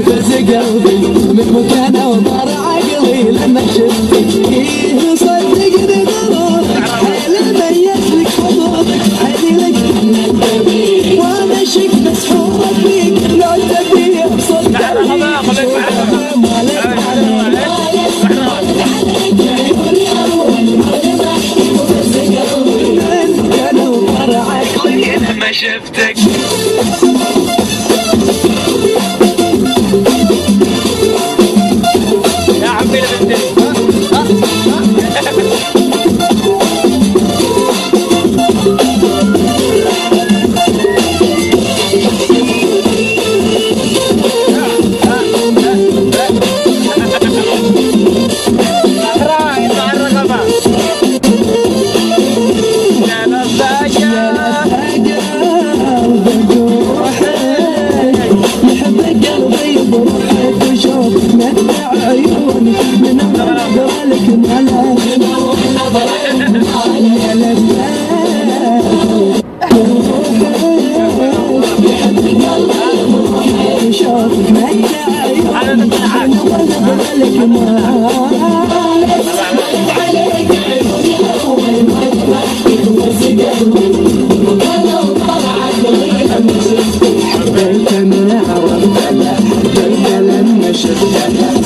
فز قلبي من مكانه وطار عقلي لما شفتك صدقني ضروري حيل ميز لك حضورك عيني لك وانا شك مسحورة فيك لو تبي ابسط لما شفتك يا عمي البنتي حبيت من عرفت لما شفتك